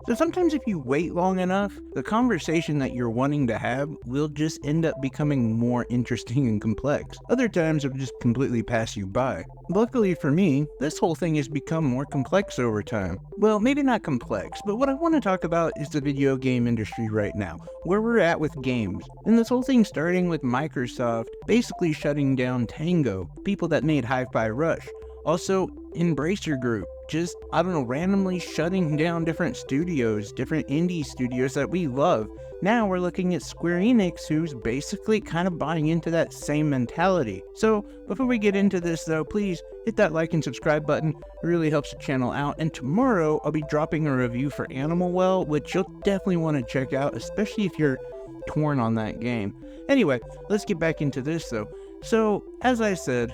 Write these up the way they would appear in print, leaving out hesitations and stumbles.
So sometimes if you wait long enough, the conversation that you're wanting to have will just end up becoming more interesting and complex. Other times it'll just completely pass you by. Luckily for me, this whole thing has become more complex over time. Well, maybe not complex, but what I want to talk about is the video game industry right now, where we're at with games. And this whole thing starting with Microsoft basically shutting down Tango, people that made Hi-Fi Rush. Also, Embracer Group, just, I don't know, randomly shutting down different studios, different indie studios that we love. Now we're looking at Square Enix, who's basically kind of buying into that same mentality. So, before we get into this though, please hit that like and subscribe button. It really helps the channel out. And tomorrow, I'll be dropping a review for Animal Well, which you'll definitely want to check out, especially if you're torn on that game. Anyway, let's get back into this though. So, as I said,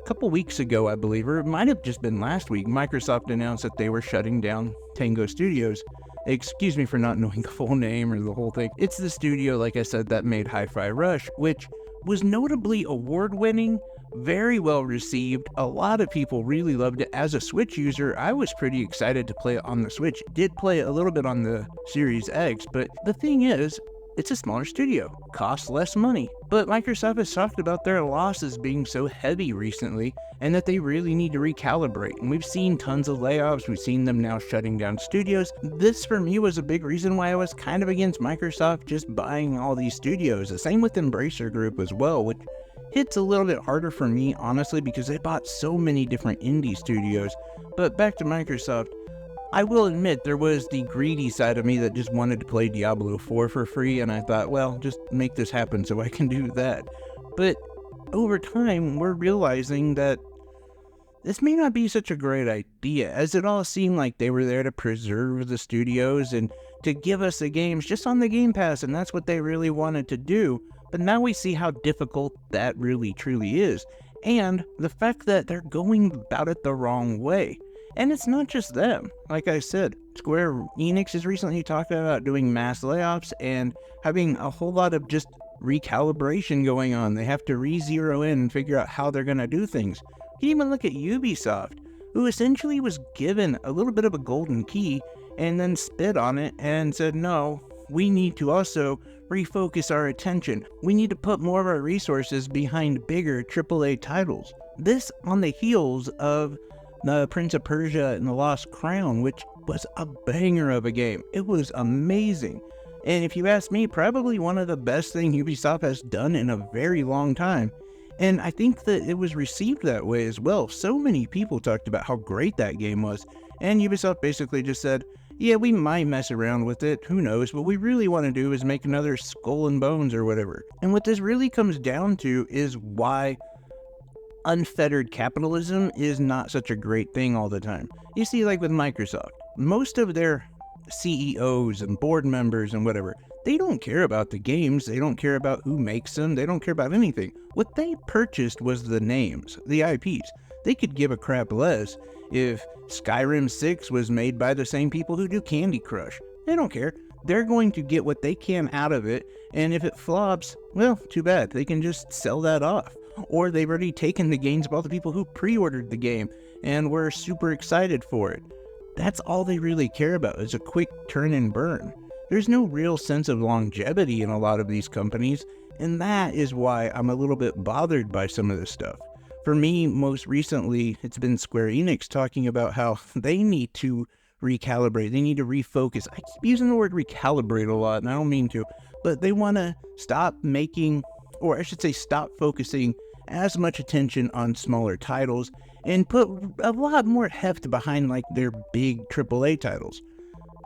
couple weeks ago, I believe, or it might have just been last week, Microsoft announced that they were shutting down Tango Studios. Excuse me for not knowing the full name or the whole thing. It's the studio, like I said, that made Hi-Fi Rush, which was notably award-winning, very well received. A lot of people really loved it. As a Switch user, I was pretty excited to play it on the Switch. Did play a little bit on the Series X, but the thing is, it's a smaller studio, costs less money. But Microsoft has talked about their losses being so heavy recently and that they really need to recalibrate. And we've seen tons of layoffs, we've seen them now shutting down studios. This for me was a big reason why I was kind of against Microsoft just buying all these studios. The same with Embracer Group as well, which hits a little bit harder for me, honestly, because they bought so many different indie studios. But back to Microsoft. I will admit there was the greedy side of me that just wanted to play Diablo 4 for free, and I thought, well, just make this happen so I can do that. But over time, we're realizing that this may not be such a great idea, as it all seemed like they were there to preserve the studios and to give us the games just on the Game Pass, and that's what they really wanted to do. But now we see how difficult that really truly is, and the fact that they're going about it the wrong way. And it's not just them. Like I said, Square Enix has recently talked about doing mass layoffs and having a whole lot of just recalibration going on. They have to re-zero in and figure out how they're going to do things. You can even look at Ubisoft, who essentially was given a little bit of a golden key and then spit on it and said, no, we need to also refocus our attention. We need to put more of our resources behind bigger AAA titles. This on the heels of the Prince of Persia and the Lost Crown, which was a banger of a game. It was amazing. And if you ask me, probably one of the best things Ubisoft has done in a very long time. And I think that it was received that way as well. So many people talked about how great that game was. And Ubisoft basically just said, yeah, we might mess around with it, who knows, what we really want to do is make another Skull and Bones or whatever. And what this really comes down to is why unfettered capitalism is not such a great thing all the time. You see, like with Microsoft, most of their CEOs and board members and whatever, they don't care about the games, they don't care about who makes them, they don't care about anything. What they purchased was the names, the IPs. They could give a crap less if Skyrim 6 was made by the same people who do Candy Crush. They don't care. They're going to get what they can out of it, and if it flops, well, too bad. They can just sell that off. Or they've already taken the gains of all the people who pre-ordered the game and were super excited for it. That's all they really care about, is a quick turn and burn. There's no real sense of longevity in a lot of these companies, and that is why I'm a little bit bothered by some of this stuff. For me, most recently, it's been Square Enix talking about how they need to recalibrate, they need to refocus. I keep using the word recalibrate a lot, and I don't mean to, but they want to stop making, or I should say stop focusing as much attention on smaller titles and put a lot more heft behind like their big AAA titles.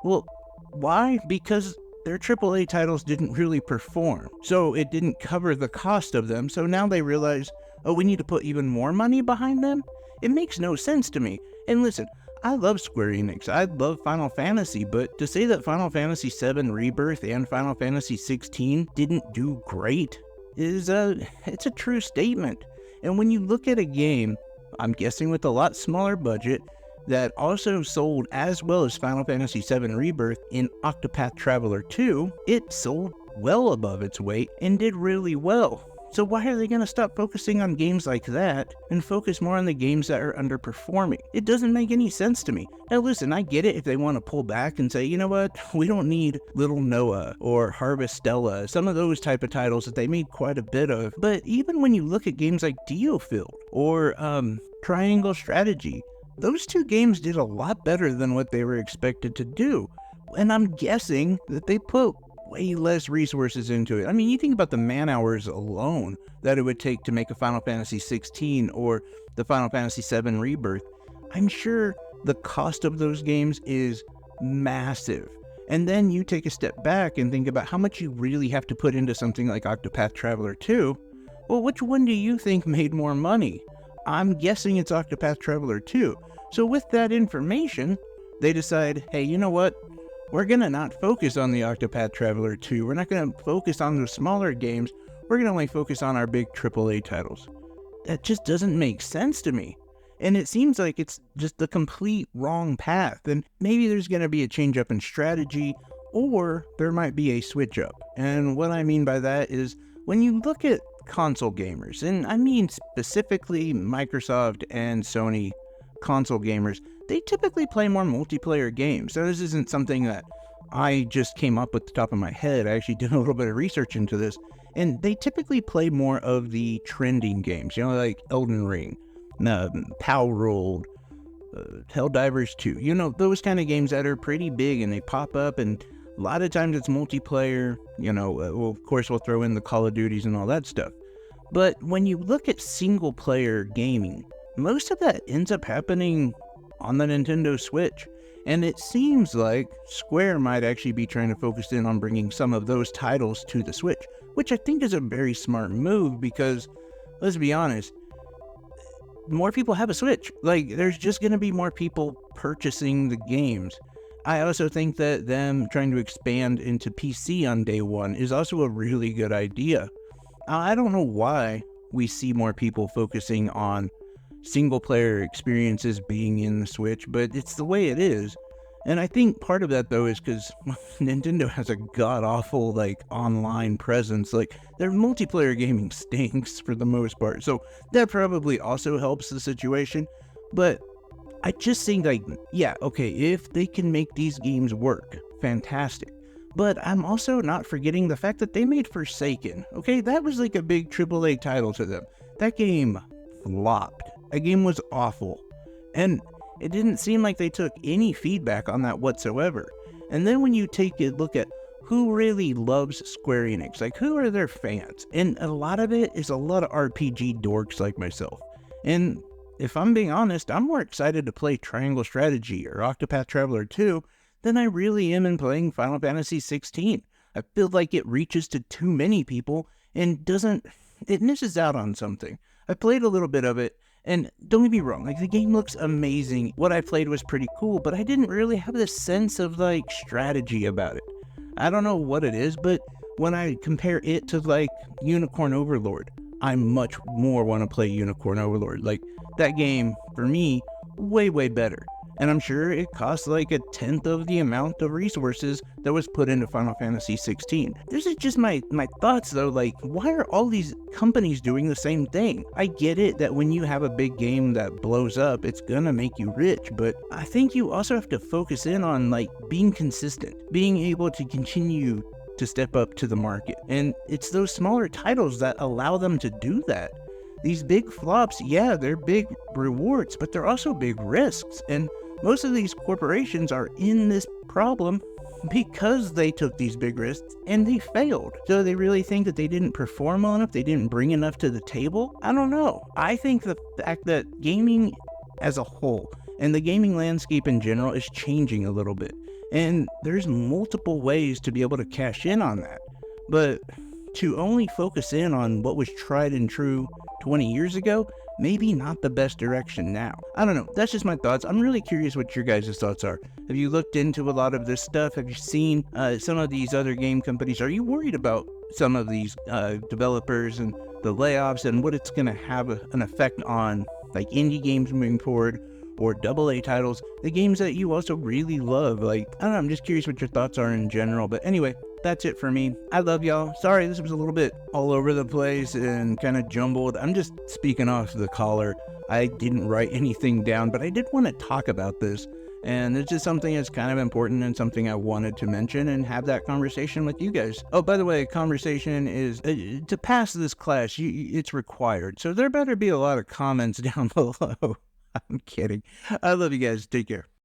Well, why? Because their AAA titles didn't really perform, so it didn't cover the cost of them, so now they realize, oh, we need to put even more money behind them? It makes no sense to me. And listen, I love Square Enix, I love Final Fantasy, but to say that Final Fantasy VII Rebirth and Final Fantasy XVI didn't do great it's a true statement. And when you look at a game, I'm guessing with a lot smaller budget, that also sold as well as Final Fantasy VII Rebirth in Octopath Traveler 2, it sold well above its weight and did really well. So why are they going to stop focusing on games like that and focus more on the games that are underperforming? It doesn't make any sense to me. Now listen, I get it if they want to pull back and say, you know what, we don't need Little Noah or Harvestella, some of those type of titles that they made quite a bit of. But even when you look at games like Geofield or Triangle Strategy, those two games did a lot better than what they were expected to do. And I'm guessing that they put way less resources into it. I mean, you think about the man hours alone that it would take to make a Final Fantasy 16 or the Final Fantasy 7 Rebirth. I'm sure the cost of those games is massive. And then you take a step back and think about how much you really have to put into something like Octopath Traveler 2. Well, which one do you think made more money? I'm guessing it's Octopath Traveler 2. So with that information, they decide, hey, you know what? We're going to not focus on the Octopath Traveler 2. We're not going to focus on those smaller games. We're going to only focus on our big AAA titles. That just doesn't make sense to me. And it seems like it's just the complete wrong path. And maybe there's going to be a change up in strategy, or there might be a switch up. And what I mean by that is when you look at console gamers, and I mean specifically Microsoft and Sony console gamers, they typically play more multiplayer games. So this isn't something that I just came up with the top of my head. I actually did a little bit of research into this. And they typically play more of the trending games, you know, like Elden Ring, Palworld, Helldivers 2, you know, those kind of games that are pretty big and they pop up, and a lot of times it's multiplayer, you know, well, of course we'll throw in the Call of Duties and all that stuff. But when you look at single player gaming, most of that ends up happening on the Nintendo Switch. And it seems like Square might actually be trying to focus in on bringing some of those titles to the Switch, which I think is a very smart move because, let's be honest, more people have a Switch. Like, there's just going to be more people purchasing the games. I also think that them trying to expand into PC on day one is also a really good idea. I don't know why we see more people focusing on single player experiences being in the Switch, but it's the way it is. And I think part of that though is because Nintendo has a god-awful like online presence. Like, their multiplayer gaming stinks for the most part, so that probably also helps the situation. But I just think, like, yeah, okay, if they can make these games work, fantastic. But I'm also not forgetting the fact that they made Forsaken. Okay, that was like a big AAA title to them. That game flopped. That game was awful. And it didn't seem like they took any feedback on that whatsoever. And then when you take a look at who really loves Square Enix, like who are their fans? And a lot of it is a lot of RPG dorks like myself. And if I'm being honest, I'm more excited to play Triangle Strategy or Octopath Traveler 2 than I really am in playing Final Fantasy 16. I feel like it reaches to too many people and it misses out on something. I played a little bit of it, and don't get me wrong, like the game looks amazing. What I played was pretty cool, but I didn't really have this sense of like strategy about it. I don't know what it is, but when I compare it to like Unicorn Overlord, I much more want to play Unicorn Overlord. Like, that game, for me, way better. And I'm sure it costs like 1/10 of the amount of resources that was put into Final Fantasy 16. This is just my thoughts though, like, why are all these companies doing the same thing? I get it that when you have a big game that blows up, it's gonna make you rich, but I think you also have to focus in on like being consistent, being able to continue to step up to the market. And it's those smaller titles that allow them to do that. These big flops, yeah, they're big rewards, but they're also big risks. And most of these corporations are in this problem because they took these big risks and they failed. So they really think that they didn't perform well enough, they didn't bring enough to the table? I don't know. I think the fact that gaming as a whole and the gaming landscape in general is changing a little bit. And there's multiple ways to be able to cash in on that. But to only focus in on what was tried and true 20 years ago, maybe not the best direction now. I don't know, that's just my thoughts. I'm really curious what your guys' thoughts are. Have you looked into a lot of this stuff? Have you seen some of these other game companies? Are you worried about some of these developers and the layoffs and what it's going to have an effect on like indie games moving forward, or AA titles, the games that you also really love? Like, I don't know, I'm just curious what your thoughts are in general. But anyway, That's it for me. I love y'all. Sorry, this was a little bit all over the place and kind of jumbled. I'm just speaking off the collar. I didn't write anything down, but I did want to talk about this. And it's just something that's kind of important and something I wanted to mention and have that conversation with you guys. Oh, by the way, conversation is to pass this class, it's required. So there better be a lot of comments down below. I'm kidding. I love you guys. Take care.